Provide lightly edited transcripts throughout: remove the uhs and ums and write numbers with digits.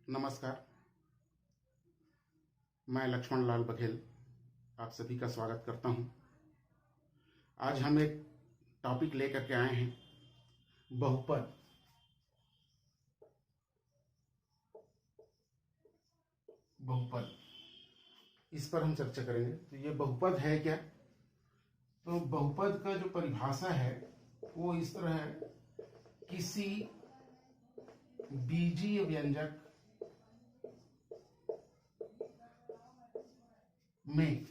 नमस्कार। मैं लक्ष्मण लाल बघेल आप सभी का स्वागत करता हूं। आज हम एक टॉपिक लेकर के आए हैं, बहुपद। बहुपद इस पर हम चर्चा करेंगे। तो ये बहुपद है क्या? तो बहुपद का जो परिभाषा है वो इस तरह है, किसी बीजीय व्यंजक में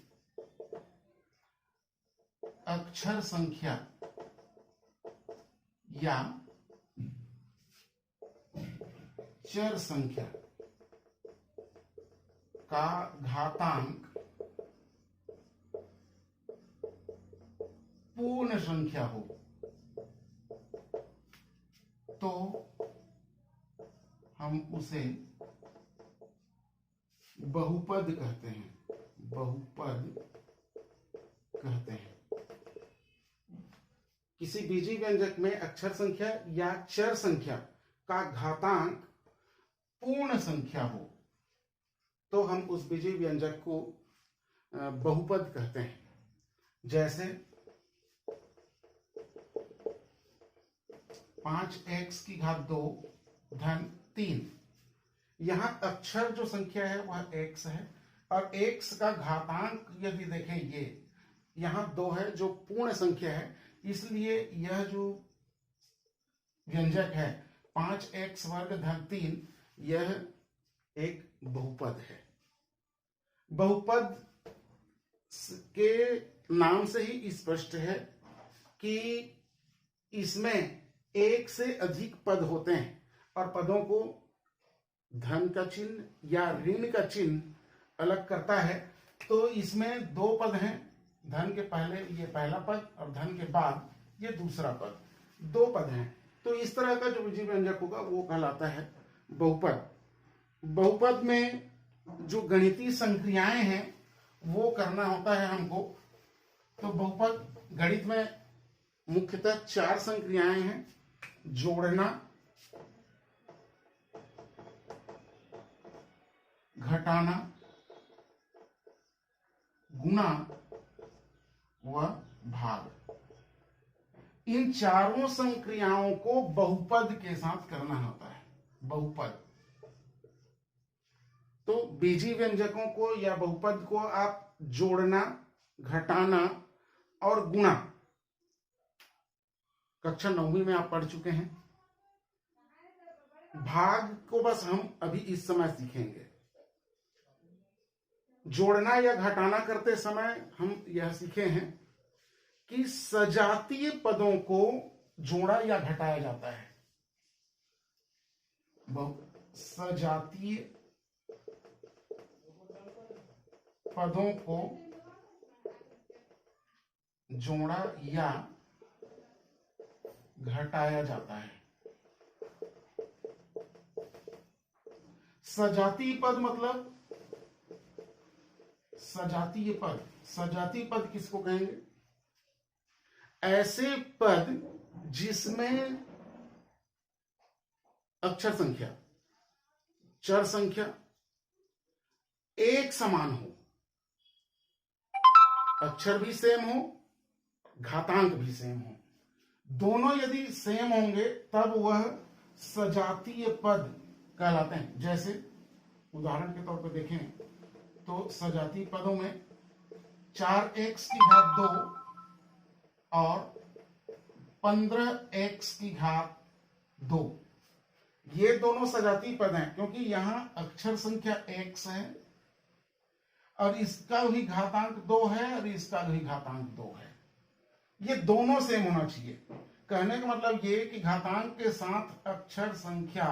अक्षर संख्या या चर संख्या का घातांक पूर्ण संख्या हो तो हम उसे बहुपद कहते हैं। बहुपद कहते हैं। किसी बीजीय व्यंजक में अक्षर संख्या या चर संख्या का घातांक पूर्ण संख्या हो तो हम उस बीजीय व्यंजक को बहुपद कहते हैं। जैसे 5x की घात 2 धन 3। यहां अक्षर जो संख्या है वह x है और x का घातांक यदि देखें, ये यहां 2 है जो पूर्ण संख्या है, इसलिए यह जो व्यंजक है 5x वर्ग धन 3 यह एक बहुपद है। बहुपद के नाम से ही स्पष्ट है कि इसमें एक से अधिक पद होते हैं और पदों को धन का चिन्ह या ऋण का चिन्ह अलग करता है। तो इसमें 2 पद हैं, धन के पहले ये पहला पद और धन के बाद ये दूसरा पद, 2 पद हैं। तो इस तरह का जो बीजीय व्यंजक होगा वो कहलाता है बहुपद। बहुपद में जो गणितीय संक्रियाएं हैं वो करना होता है हमको। तो बहुपद गणित में मुख्यतः 4 संक्रियाएं हैं: जोड़ना, घटाना, गुणा व भाग। इन चारों संक्रियाओं को बहुपद के साथ करना होता है। बहुपद तो बीजीय व्यंजकों को या बहुपद को आप जोड़ना, घटाना और गुणा कक्षा 9वीं में आप पढ़ चुके हैं। भाग को बस हम अभी इस समय सीखेंगे। जोड़ना या घटाना करते समय हम यह सीखे हैं कि सजातीय पदों को जोड़ा या घटाया जाता है। सजातीय पदों को जोड़ा या घटाया जाता है। सजातीय पद मतलब सजातीय पद। सजातीय पद किसको कहेंगे? ऐसे पद जिसमें अक्षर संख्या, चर संख्या एक समान हो, अक्षर भी सेम हो, घातांक भी सेम हो। दोनों यदि सेम होंगे तब वह सजातीय पद कहलाते हैं। जैसे उदाहरण के तौर पर देखें तो सजातीय पदों में 4x की घात 2 और 15x की घात 2, ये दोनों सजातीय पद हैं क्योंकि यहां अक्षर संख्या x है और इसका भी घातांक 2 है और इसका भी घातांक 2 है। ये दोनों सेम होना चाहिए। कहने का मतलब ये कि घातांक के साथ अक्षर संख्या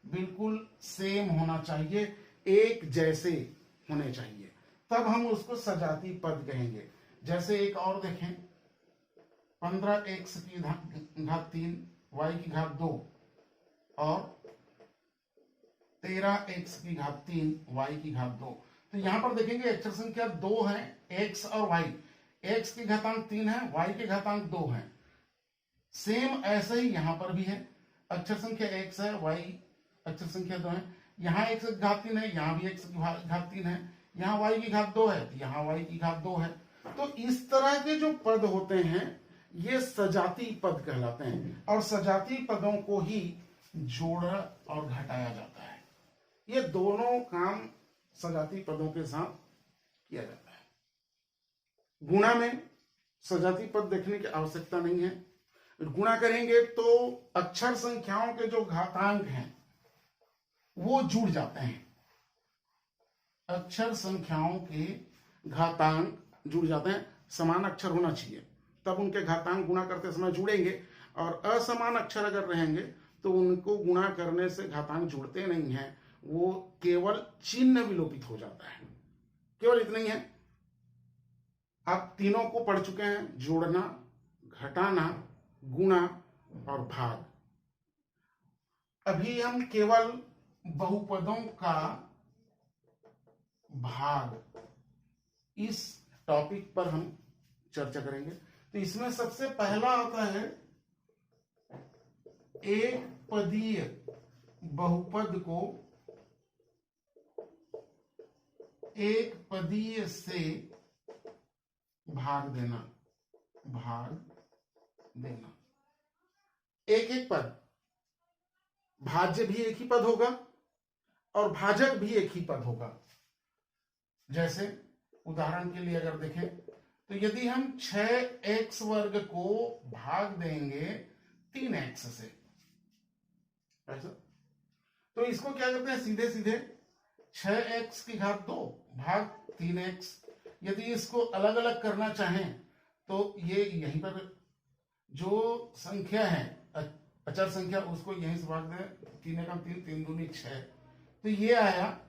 बिल्कुल सेम होना चाहिए, एक जैसे होने चाहिए, तब हम उसको सजातीय पद कहेंगे। जैसे एक और देखें, 15x की घात 3 y की घात 2 और 13x की घात 3 y की घात 2। तो यहां पर देखेंगे अक्षर संख्या 2 है, x और y। x की घातांक 3 है, y की घातांक 2 है। सेम ऐसे ही यहां पर भी है, अक्षर संख्या x है, y अक्षर संख्या 2 है। यहाँ x की घात 3 है, यहाँ भी x की घात 3 है, यहाँ y की घात 2 है, यहाँ y की घात 2 है। तो इस तरह के जो पद होते हैं ये सजातीय पद कहलाते हैं, और सजातीय पदों को ही जोड़ा और घटाया जाता है। ये दोनों काम सजातीय पदों के साथ किया जाता है। गुणा में सजातीय पद देखने की आवश्यकता नहीं है। गुणा करेंगे तो अक्षर संख्याओं के जो घातांक हैं वो जुड़ जाते हैं। अक्षर संख्याओं के घातांक जुड़ जाते हैं, समान अक्षर होना चाहिए तब उनके घातांक गुणा करते समय जुड़ेंगे, और असमान अक्षर अगर रहेंगे तो उनको गुणा करने से घातांक जुड़ते नहीं हैं, वो केवल चिन्ह विलोपित हो जाता है। केवल इतना ही है। आप तीनों को पढ़ चुके हैं, जोड़ना, घटाना, गुणा और भाग। अभी हम केवल बहुपदों का भाग इस टॉपिक पर हम चर्चा करेंगे। तो इसमें सबसे पहला आता है एक पदीय बहुपद को एक पदीय से भाग देना। एक एक पद, भाज्य भी एक ही पद होगा और भाजक भी एक ही पद होगा। जैसे उदाहरण के लिए अगर देखें तो यदि हम 6x वर्ग को भाग देंगे 3x से, ऐसा, तो इसको क्या करते हैं, सीधे सीधे 6x की घात 2 भाग 3x। यदि इसको अलग अलग करना चाहें तो ये यहीं पर जो संख्या है अचर संख्या उसको यहीं से भाग दें, 3 एकम 3, 3 दूनी 6, तो ये आया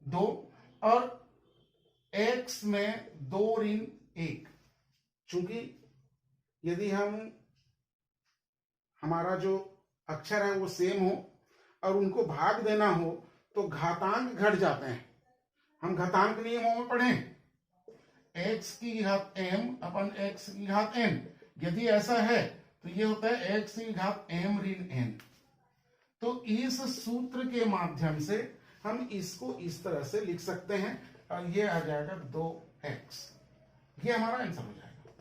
2, और x में 2 ऋण 1। चूंकि यदि हमारा जो अक्षर है वो सेम हो और उनको भाग देना हो तो घातांक घट जाते हैं। हम घातांक नियमों में पढ़ें, x की घात m अपन x की घात n। यदि ऐसा है तो ये होता है x की घात m ऋण n। तो इस सूत्र के माध्यम से हम इसको इस तरह से लिख सकते हैं, और ये आ जाएगा 2x। ये हमारा आंसर हो जाएगा।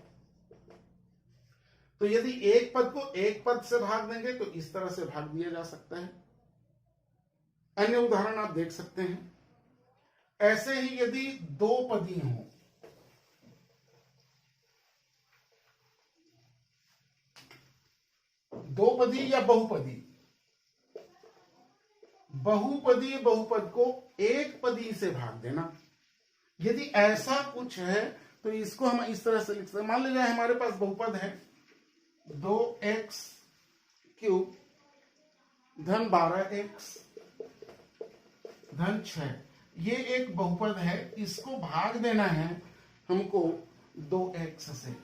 तो यदि एक पद को एक पद से भाग देंगे तो इस तरह से भाग दिया जा सकता है। अन्य उदाहरण आप देख सकते हैं। ऐसे ही यदि दो पदी हो, दो पदी या बहुपदी, बहुपदी बहुपद को एक पदी से भाग देना। यदि ऐसा कुछ है तो इसको हम इस तरह से लिख सकते हैं। मान लीजिए हमारे पास बहुपद है 2x क्यूब धन 12x धन 6। ये एक बहुपद है, इसको भाग देना है हमको 2x से।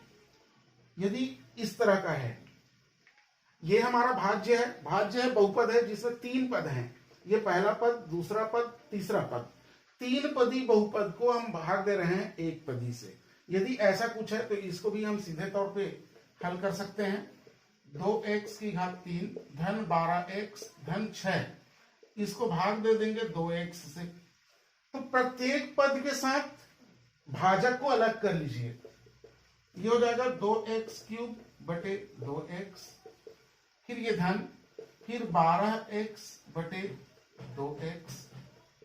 यदि इस तरह का है, ये हमारा भाज्य है। भाज्य है, बहुपद है जिसमें 3 पद हैं। ये पहला पद, दूसरा पद, तीसरा पद। 3 पदी बहुपद को हम भाग दे रहे हैं एक पदी से। यदि ऐसा कुछ है तो इसको भी हम सीधे तौर पे हल कर सकते हैं। 2x की घात 3 धन 12x धन 6, इसको भाग दे देंगे 2x से। तो प्रत्येक पद के साथ भाजक को अलग कर लीजिए। ये हो जाएगा 2x क्यूब बटे 2x, फिर ये धन, फिर 12x बटे 2x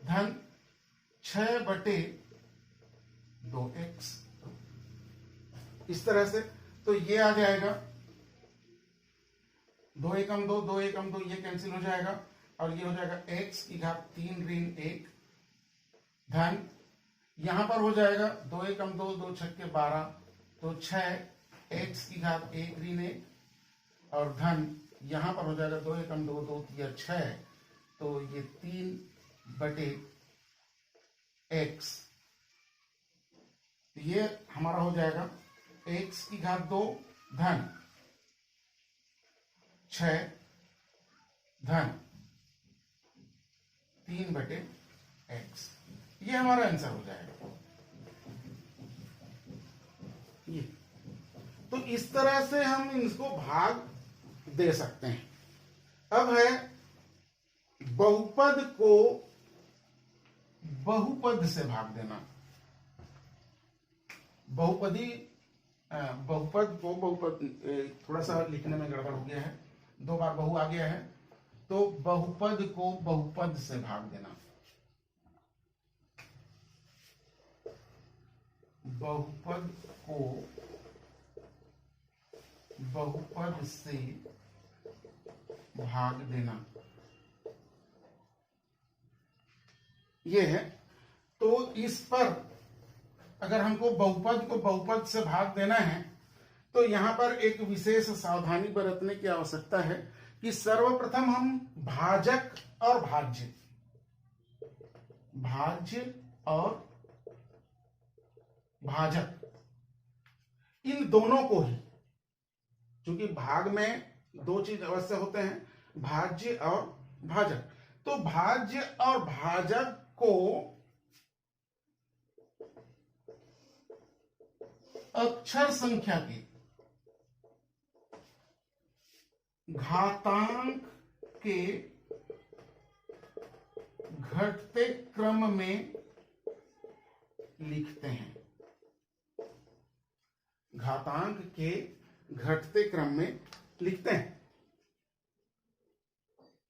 धन 6 बटे 2x, इस तरह से। तो ये आ जाएगा 2 एकम 2, 2 एकम 2, ये कैंसिल हो जाएगा, और ये हो जाएगा x की घात 3 ऋण 1 धन, यहां पर हो जाएगा 2 एकम 2, 2 छक्के 12, तो 6 x की घात 1 ऋण 1, और धन यहां पर हो जाएगा 2 एकम 2, 2 तिया 6, तो ये 3 बटे x। ये हमारा हो जाएगा x की घात 2 धन 6 धन 3 बटे x। ये हमारा आंसर हो जाएगा। ये तो इस तरह से हम इसको भाग दे सकते हैं। अब है बहुपद को बहुपद से भाग देना। बहुपद को बहुपद, थोड़ा सा लिखने में गड़बड़ हो गया है, 2 बार बहु आ गया है, तो बहुपद को बहुपद से भाग देना। बहुपद को बहुपद से भाग देना, ये है। तो इस पर अगर हमको बहुपद को बहुपद से भाग देना है तो यहां पर एक विशेष सावधानी बरतने की आवश्यकता है कि सर्वप्रथम हम भाजक और भाज्य और भाजक इन दोनों को ही, क्योंकि भाग में 2 चीज अवश्य होते हैं, भाज्य और भाजक, तो भाज्य और भाजक को अक्षर संख्या के घातांक के घटते क्रम में लिखते हैं। घातांक के घटते क्रम में लिखते हैं।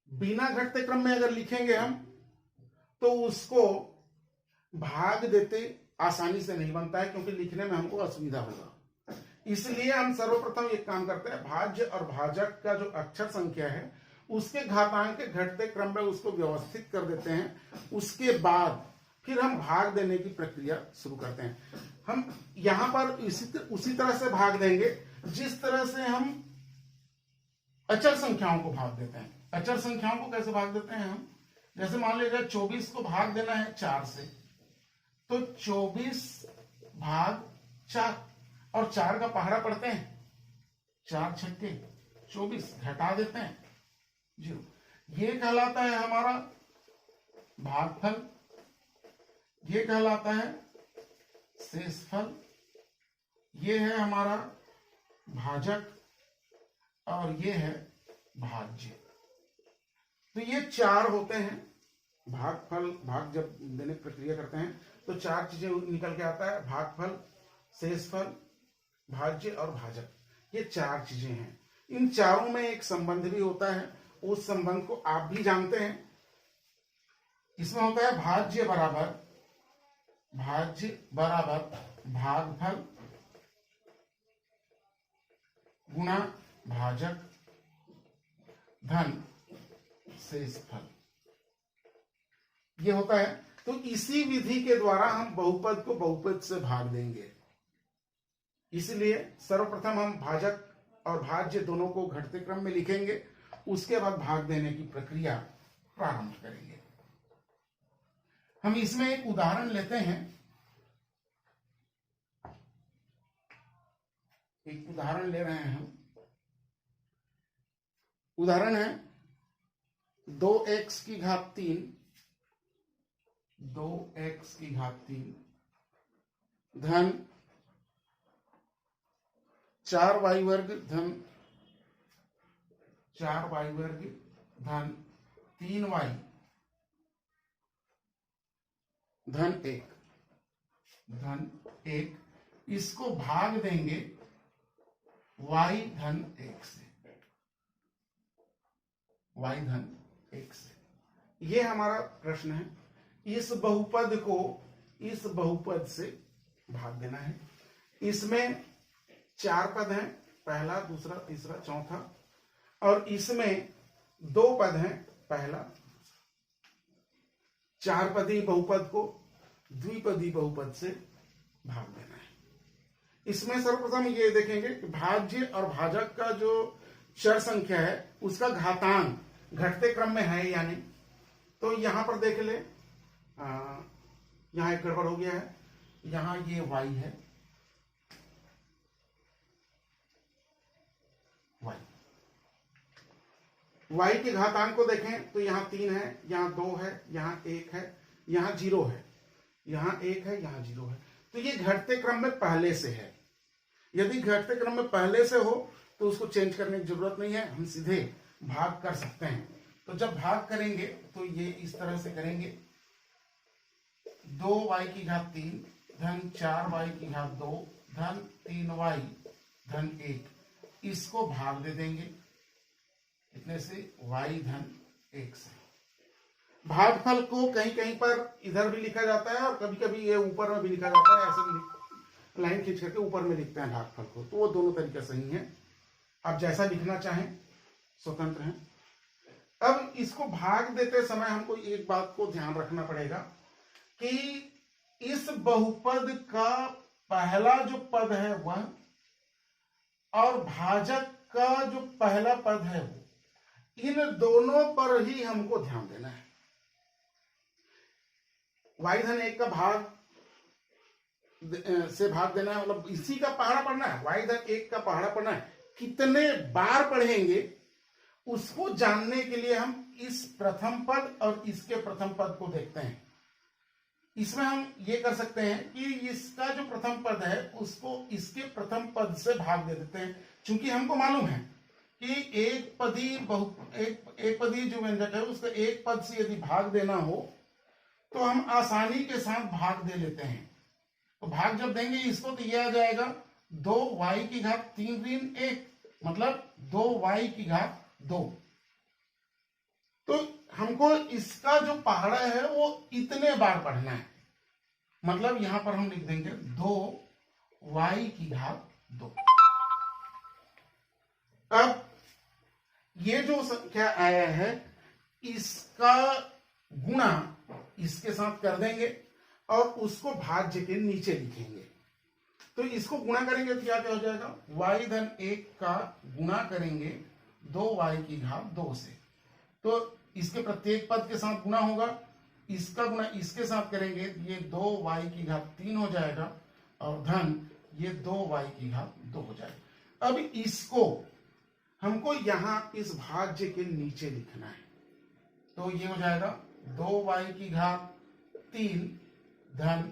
बिना घटते क्रम में अगर लिखेंगे हम तो उसको भाग देते आसानी से नहीं बनता है, क्योंकि लिखने में हमको असुविधा होगा। इसलिए हम सर्वप्रथम एक काम करते हैं, भाज्य और भाजक का जो अक्षर संख्या है उसके घातांक के घटते क्रम में उसको व्यवस्थित कर देते हैं। उसके बाद फिर हम भाग देने की प्रक्रिया शुरू करते हैं। हम यहां पर उसी तरह से भाग देंगे जिस तरह से हम अचर संख्याओं को भाग देते हैं। अचर संख्याओं को कैसे भाग देते हैं हम, जैसे मान लीजिए 24 को भाग देना है 4 से, तो 24 भाग 4, और 4 का पहाड़ा पढ़ते हैं, 4 छक्के 24, घटा देते हैं 0। ये कहलाता है हमारा भागफल, ये कहलाता है शेषफल, ये है हमारा भाजक, और ये है भाज्य। तो ये 4 होते हैं। भागफल, भाग जब देने की प्रक्रिया करते हैं तो 4 चीजें निकल के आता है, भागफल, शेषफल, भाज्य और भाजक, ये 4 चीजें हैं। इन चारों में एक संबंध भी होता है, उस संबंध को आप भी जानते हैं। इसमें होता है भाज्य बराबर भागफल गुणा भाजक धन शेषफल, ये होता है। तो इसी विधि के द्वारा हम बहुपद को बहुपद से भाग देंगे। इसलिए सर्वप्रथम हम भाजक और भाज्य दोनों को घटते क्रम में लिखेंगे, उसके बाद भाग देने की प्रक्रिया प्रारंभ करेंगे। हम इसमें एक उदाहरण लेते हैं। एक उदाहरण ले रहे हैं हम। उदाहरण है 2x की घात 3, 2x की घात 3 धन 4y वर्ग धन 4y वर्ग धन 3y धन 1 इसको भाग देंगे y धन 1 से, y धन 1 से। ये हमारा प्रश्न है। इस बहुपद को इस बहुपद से भाग देना है। इसमें 4 पद हैं, पहला, दूसरा, तीसरा, चौथा, और इसमें 2 पद हैं, पहला। 4 पदी बहुपद को द्विपदी बहुपद से भाग देना है। इसमें सर्वप्रथम ये देखेंगे कि भाज्य और भाजक का जो चर संख्या है उसका घातांक घटते क्रम में है या नहीं। तो यहां पर देख ले, यहां एक गड़बड़ हो गया है। यहां ये y है, y के घातांक को देखें तो यहां 3 है, यहां 2 है, यहां 1 है, यहां 0 है, यहां 1 है, यहां 0 है। तो ये घटते क्रम में पहले से है। यदि घटते क्रम में पहले से हो तो उसको चेंज करने की जरूरत नहीं है, हम सीधे भाग कर सकते हैं। तो जब भाग करेंगे तो ये इस तरह से करेंगे, 2y की घात 3 धन 4y की घात 2 धन 3y धन 1, इसको भाग दे देंगे इतने से y धन 1 से। भागफल को कहीं कहीं पर इधर भी लिखा जाता है और कभी कभी ये ऊपर में भी लिखा जाता है, ऐसे भी लाइन खींच करके ऊपर में लिखते हैं भागफल को, तो वो दोनों तरीके सही है। आप जैसा लिखना चाहें स्वतंत्र हैं। अब इसको भाग देते समय हमको एक बात को ध्यान रखना पड़ेगा कि इस बहुपद का पहला जो पद है वह और भाजक का जो पहला पद है वो, इन दोनों पर ही हमको ध्यान देना है। y धन 1 का भाग से भाग देना है, मतलब इसी का पहाड़ा पढ़ना है। y धन 1 का पहाड़ा पढ़ना है, कितने बार पढ़ेंगे उसको जानने के लिए हम इस प्रथम पद और इसके प्रथम पद को देखते हैं। इसमें हम ये कर सकते हैं कि इसका जो प्रथम पद है उसको इसके प्रथम पद से भाग दे देते हैं, क्योंकि हमको मालूम है कि एक पदी जो व्यंजक है उसका एक पद से यदि भाग देना हो तो हम आसानी के साथ भाग दे लेते हैं। तो भाग जब देंगे इसको तो यह आ जाएगा 2y की घात 3 ऋण 1, मतलब 2y की घात 2। तो हमको इसका जो पहाड़ा है वो इतने बार पढ़ना है, मतलब यहां पर हम लिख देंगे 2y की घात 2। अब ये जो संख्या आया है इसका गुणा इसके साथ कर देंगे और उसको भाज्य के नीचे लिखेंगे। तो इसको गुणा करेंगे तो क्या हो जाएगा, y धन 1 का गुणा करेंगे 2y की घात 2 से, तो इसके प्रत्येक पद के साथ गुणा होगा, इसका गुणा इसके साथ करेंगे ये 2y की घात 3 हो जाएगा और धन ये 2y की घात 2 हो जाएगा। अब इसको हमको यहां इस भाज्य के नीचे लिखना है, तो ये हो जाएगा 2y की घात 3 धन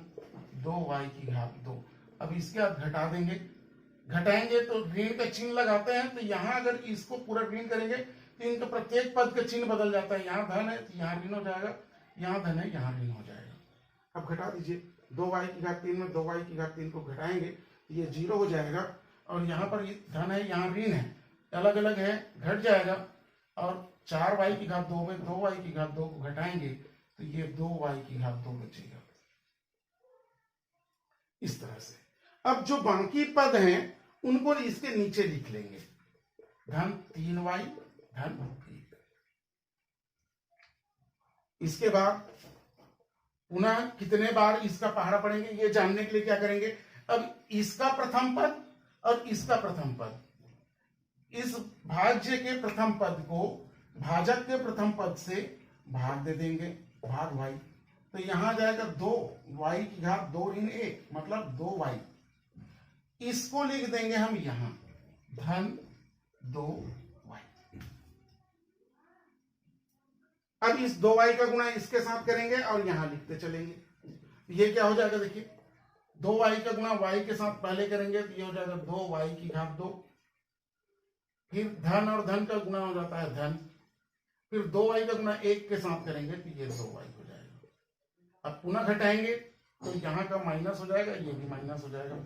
2y की घात 2। अब इसके बाद घटा देंगे, घटाएंगे तो ऋण का चिन्ह लगाते हैं, तो यहां अगर इसको पूरा ऋण करेंगे तो इनका प्रत्येक पद का चिन्ह बदल जाता है, यहां धन है तो यहां ऋण हो जाएगा, यहां धन है यहां ऋण हो जाएगा। अब घटा दीजिए, 2y की घात 3 में 2y की घात 3 को घटाएंगे ये 0 हो जाएगा और यहाँ पर धन है यहाँ ऋण है, अलग अलग है घट जाएगा, और 4y की घात 2 में 2y की घात 2 को घटाएंगे तो ये 2y की घात 2 बचेगा इस तरह से। अब जो बाकी पद हैं उनको इसके नीचे लिख लेंगे, धन 3y धन 1। इसके बाद पुनः कितने बार इसका पहाड़ा पढ़ेंगे ये जानने के लिए क्या करेंगे, अब इसका प्रथम पद और इसका प्रथम पद, इस भाज्य के प्रथम पद को भाजक के प्रथम पद से भाग दे देंगे, भाग y, तो यहां जाएगा 2y की घात 2 ऋण 1, मतलब 2y। इसको लिख देंगे हम यहां धन 2y। अब इस 2y का गुणा इसके साथ करेंगे और यहां लिखते चलेंगे, ये क्या हो जाएगा देखिए, 2y का गुणा y के साथ पहले करेंगे तो ये हो जाएगा 2y की घात 2, फिर धन और धन का गुणा हो जाता है धन, फिर 2y का गुणा 1 के साथ करेंगे तो ये 2y हो जाएगा। अब पुनः घटाएंगे तो यहाँ का माइनस हो जाएगा, ये भी माइनस हो जाएगा,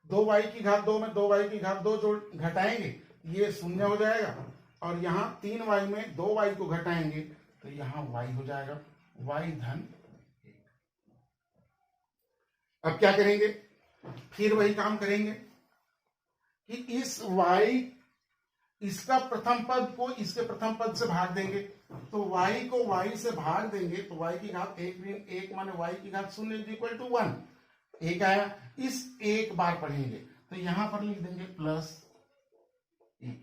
2y की घात 2 में 2y की घात 2 जो घटाएंगे ये शून्य हो जाएगा, और यहाँ 3y में 2y को घटाएंगे तो यहाँ y हो जाएगा, y धन 1। अब क्या करेंगे, फिर वही काम करेंगे कि इस y, इसका प्रथम पद को इसके प्रथम पद से भाग देंगे, तो y को y से भाग देंगे तो y की घात 1 ऋण 1 माने y की घात 0 इज इक्वल टू 1, 1 आया। इस एक बार पढ़ेंगे तो यहां पर लिख देंगे प्लस 1।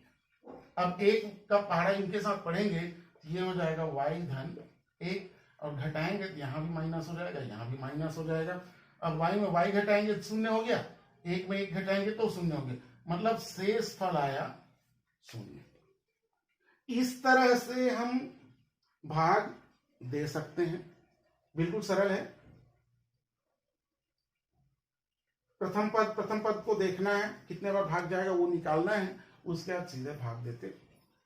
अब 1 का पहाड़ा इनके साथ पढ़ेंगे तो ये हो जाएगा y धन 1, और घटाएंगे तो यहां भी माइनस हो जाएगा, यहां भी माइनस हो जाएगा। अब y में y घटाएंगे तो 0 हो गया, 1 में 1 घटाएंगे तो 0 हो गया, मतलब शेष फल आया 0। इस तरह से हम भाग दे सकते हैं, बिल्कुल सरल है। प्रथम पद को देखना है, कितने बार भाग जाएगा वो निकालना है, उसके बाद सीधे भाग देते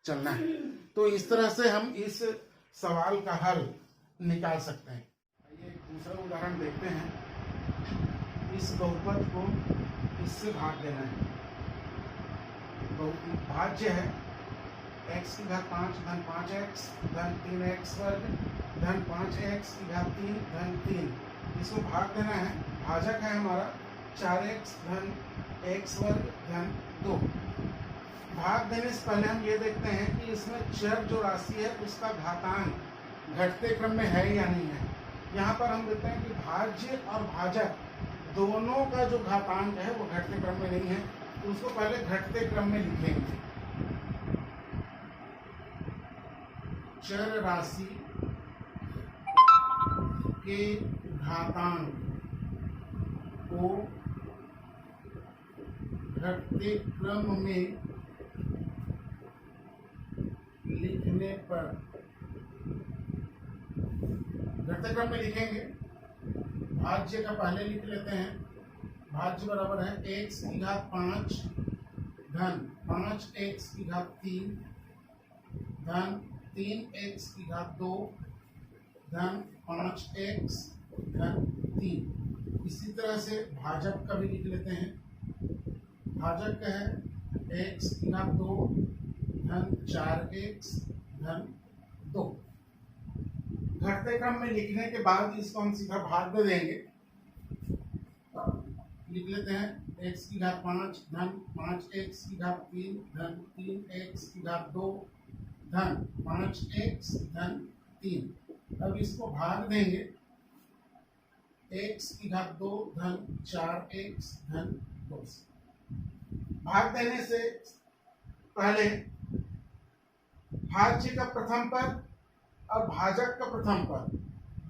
चलना है। तो इस तरह से हम इस सवाल का हल निकाल सकते हैं। आइए एक दूसरा उदाहरण देखते हैं। इस बहुपद को इससे भाग देना है। भाज्य है x की घात 5 धन 5x धन 3x वर्ग धन 5x की घात 3 धन 3। इसको भाग देना है। भाजक है हमारा 4x धन x वर्ग धन 2। भाग देने से पहले हम ये देखते हैं कि इसमें चर जो राशि है उसका घातांक घटते क्रम में है या नहीं है। यहाँ पर हम देखते हैं कि भाज्य और भाजक दोनों का जो घातांक है वो घटते क्रम में नहीं है, तो उसको पहले घटते क्रम में लिखेंगे। चर राशि के घातांक को घटते क्रम में लिखने पर, घटते क्रम में लिखेंगे। भाज्य का पहले लिख लेते हैं। भाज्य बराबर है x की घात 5 धन 5x की घात 3 धन 3x की घात 2 धन 5x धन 3। इसी तरह से भाजक का भी लिख लेते हैं। भाजक है x की घात 2 धन 4x धन 2। घटते क्रम में लिखने के बाद इसको हम सीधा भाग दे देंगे। लिख लेते हैं x की घात 5 धन 5x की घात 3 धन 3x की घात 2 धन 5x धन 3। अब इसको भाग देंगे x की घात 2 धन 4x धन 2 से। भाग देने से पहले भाज्य का प्रथम पद और भाजक का प्रथम पद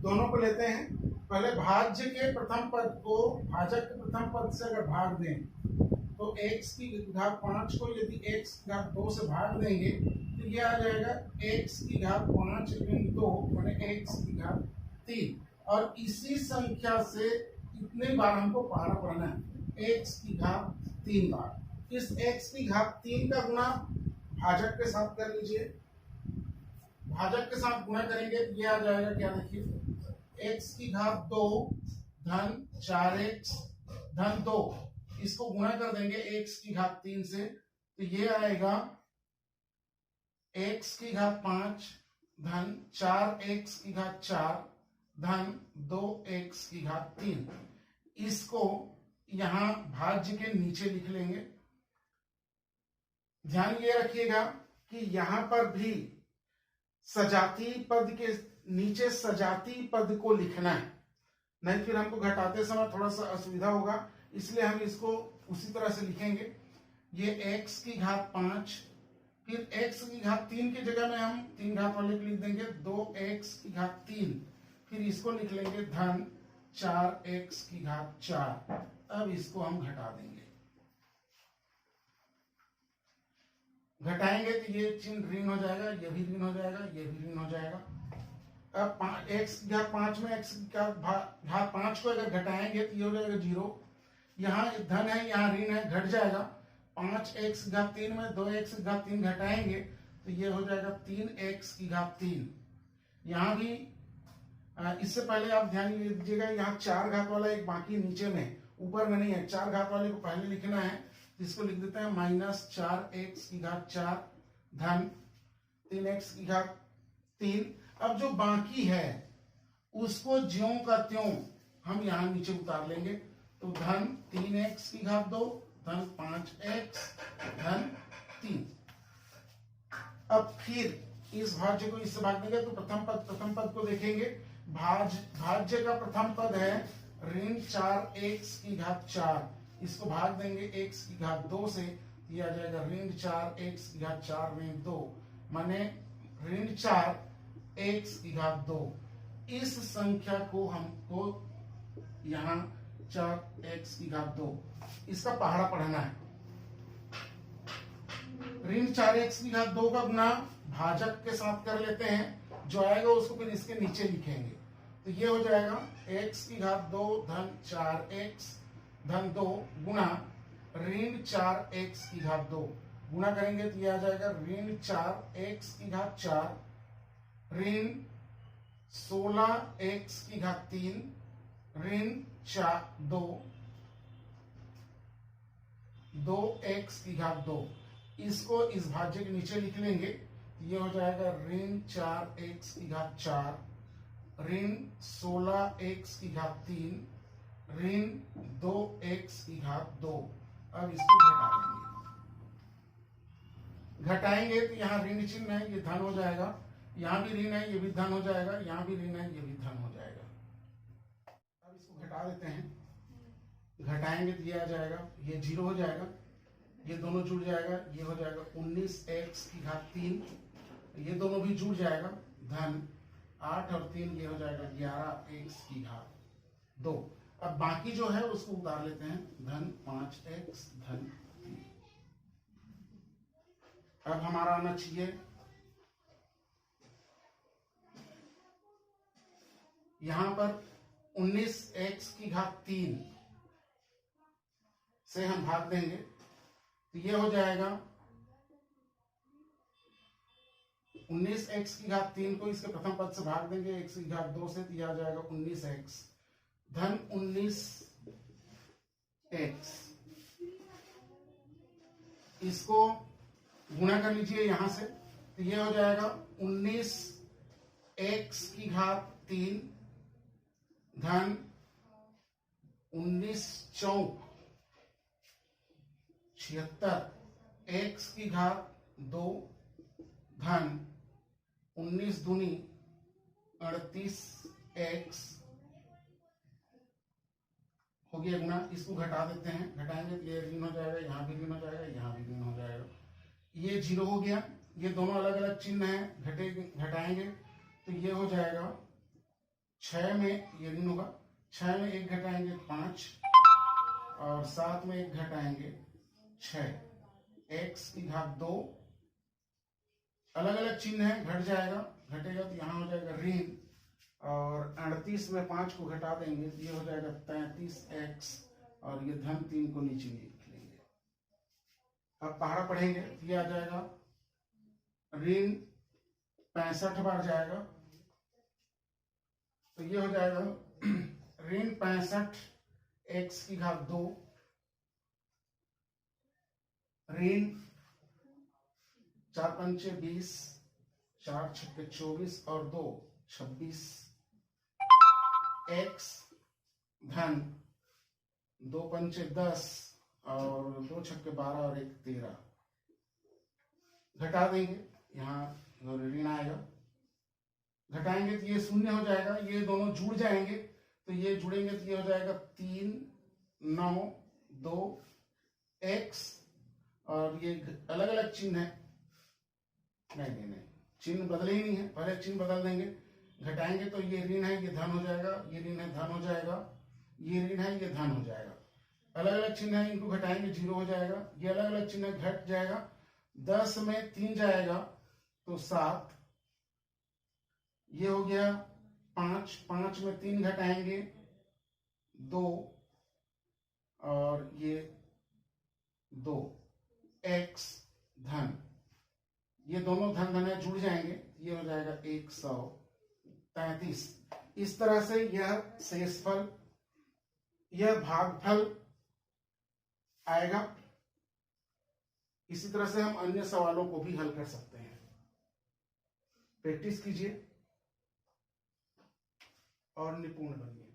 दोनों को लेते हैं। पहले भाज्य के प्रथम पद को भाजक के प्रथम पद से अगर भाग दें तो x की घात 5 को यदि x की घात 2 से भाग देंगे तो ये आ जाएगा x की घात 5 ऋण 2 माने x की घात 3। और इसी संख्या से कितने बार हमको पहाड़ा पढ़ना है, x की घात 3 बार। इस x की घात 3 का गुणा भाजक के साथ कर लीजिए। भाजक के साथ गुणा करेंगे तो ये आ जाएगा क्या, देखिए x की घात 2 धन 4x धन 2। इसको गुणा कर देंगे x की घात 3 से तो ये आएगा x की घात 5 धन 4x की घात 4 धन 2x की घात 3। इसको यहां भाज्य के नीचे लिख लेंगे। ध्यान ये रखिएगा कि यहां पर भी सजाती पद के नीचे सजाती पद को लिखना है, नहीं फिर हमको घटाते समय थोड़ा सा असुविधा होगा, इसलिए हम इसको उसी तरह से लिखेंगे। ये x की घात 5 फिर x की घात 3 की जगह में हम 3 घात वाले को लिख देंगे 2x की घात 3, फिर इसको लिख लेंगे धन 4x की घात 4। अब इसको हम घटा देंगे। घटाएंगे तो ये चिन्ह ऋण हो जाएगा, ये भी ऋण हो जाएगा, ये भी ऋण हो जाएगा। अब x की घात 5 में x का घात 5 को अगर घटाएंगे तो ये हो जाएगा 0। यहाँ धन है, यहाँ ऋण है, घट जाएगा। 5x की घात 3 में 2x की घात 3 घटाएंगे तो ये हो जाएगा 3x की घात 3। यहाँ भी इससे पहले आप ध्यान दीजिएगा, यहाँ 4 घात वाला एक बाकी नीचे में, ऊपर में नहीं है। 4 घात वाले को पहले लिखना है, इसको लिख देते हैं -4x की घात 4 धन 3x की घात 3। अब जो बाकी है उसको ज्यों का त्यों हम यहाँ नीचे उतार लेंगे, तो धन 3x की घात 2 धन 5x धन 3। अब फिर इस भाज्य को इससे भाग देंगे तो प्रथम पद को देखेंगे। भाज्य का प्रथम पद है ऋण 4x की घात 4, इसको भाग देंगे x की घात 2 से, ये आ जाएगा ऋण 4x की घात 4 ऋण 2 माने ऋण 4x की घात 2। इस संख्या को हमको यहाँ 4x की घात 2 इसका पहाड़ा पढ़ना है। ऋण 4x की घात 2 का गुना भाजक के साथ कर लेते हैं, जो आएगा उसको फिर इसके नीचे लिखेंगे। तो ये हो जाएगा x की घात 2 धन 4x धन 2 गुणा ऋण 4x की घात 2। गुणा करेंगे तो ये आ जाएगा ऋण 4 x की घात 4 ऋण 16 x की घात 3 ऋण 2 इसको इस भाज्य के नीचे लिख लेंगे। ये हो जाएगा ऋण 4 x की घात 4 ऋण 16 x की घात 3 ऋण 2 x की घात 2। अब इसको घटा देंगे। घटाएंगे तो यहाँ ऋण चिन्ह है, ये धन हो जाएगा। यहाँ भी ऋण है, ये भी धन हो जाएगा। यहाँ भी ऋण है, ये भी धन हो जाएगा। अब इसको घटा देते हैं। घटाएंगे तो ये आ जाएगा, ये 0 हो जाएगा, ये दोनों जुड़ जाएगा, ये हो जाएगा 19 x की घात 3, ये दोनों भी जुड़ जाएगा, धन 8 और 3 ये हो जाएगा 11 x की घात 2। अब बाकी जो है उसको उतार लेते हैं, धन 5x धन 3। अब हमारा आना चाहिए यहां पर 19x की घात 3 से हम भाग देंगे तो ये हो जाएगा 19x की घात 3 को इसके प्रथम पद से भाग देंगे x की घात 2 से, तो यह आ जाएगा 19x धन 19x। इसको गुणा कर लीजिए यहां से, तो ये हो जाएगा 19x की घात 3 धन 19 चौक 76 x की घात 2 धन 19 दूनी 38 x हो गया गुणा। इसको घटा देते हैं, घटाएंगे तो ये ऋण हो जाएगा, यहाँ भी ऋण हो जाएगा, यहाँ भी ऋण हो जाएगा। ये 0 हो गया। ये दोनों अलग अलग चिन्ह हैं, घटाएंगे तो ये हो जाएगा 6 में ये ऋण होगा, 6 में 1 घटाएंगे 5 और 7 में 1 घटाएंगे 6 x की घात 2। अलग अलग चिन्ह है, घट जाएगा, घटेगा तो यहाँ हो जाएगा ऋण और 38 में 5 को घटा देंगे तो ये हो जाएगा 33x और ये धन 3 को नीचे लिख लेंगे। अब पहाड़ा पढ़ेंगे तो ये आ जाएगा ऋण 65 बार जाएगा तो ये हो जाएगा ऋण 65 x की घात 2 ऋण 4 पंचे 20 4 छक्के 24 और 2 26 x धन 2 पंचे 10 और 2 छक्के 12 और 1 13। घटा देंगे, यहाँ ऋण आएगा, घटाएंगे तो ये 0 हो जाएगा। ये दोनों जुड़ जाएंगे तो ये जुड़ेंगे तो ये हो जाएगा 3 9 2 x और ये अलग अलग चिन्ह है। नहीं, चिन्ह बदले ही नहीं है, पहले चिन्ह बदल देंगे। घटाएंगे तो ये ऋण है, ये धन हो जाएगा, ये ऋण है, धन हो जाएगा, ये ऋण है, ये धन हो जाएगा। अलग अलग चिन्ह है, इनको घटाएंगे 0 हो जाएगा। ये अलग अलग चिन्ह घट जाएगा, 10 में 3 जाएगा तो 7, ये हो गया 5, 5 में 3 घटाएंगे 2 और ये 2 x धन, ये दोनों धन धन जुड़ जाएंगे, ये हो जाएगा 133। इस तरह से यह शेषफल, यह भागफल आएगा। इसी तरह से हम अन्य सवालों को भी हल कर सकते हैं। प्रैक्टिस कीजिए और निपुण बनिए।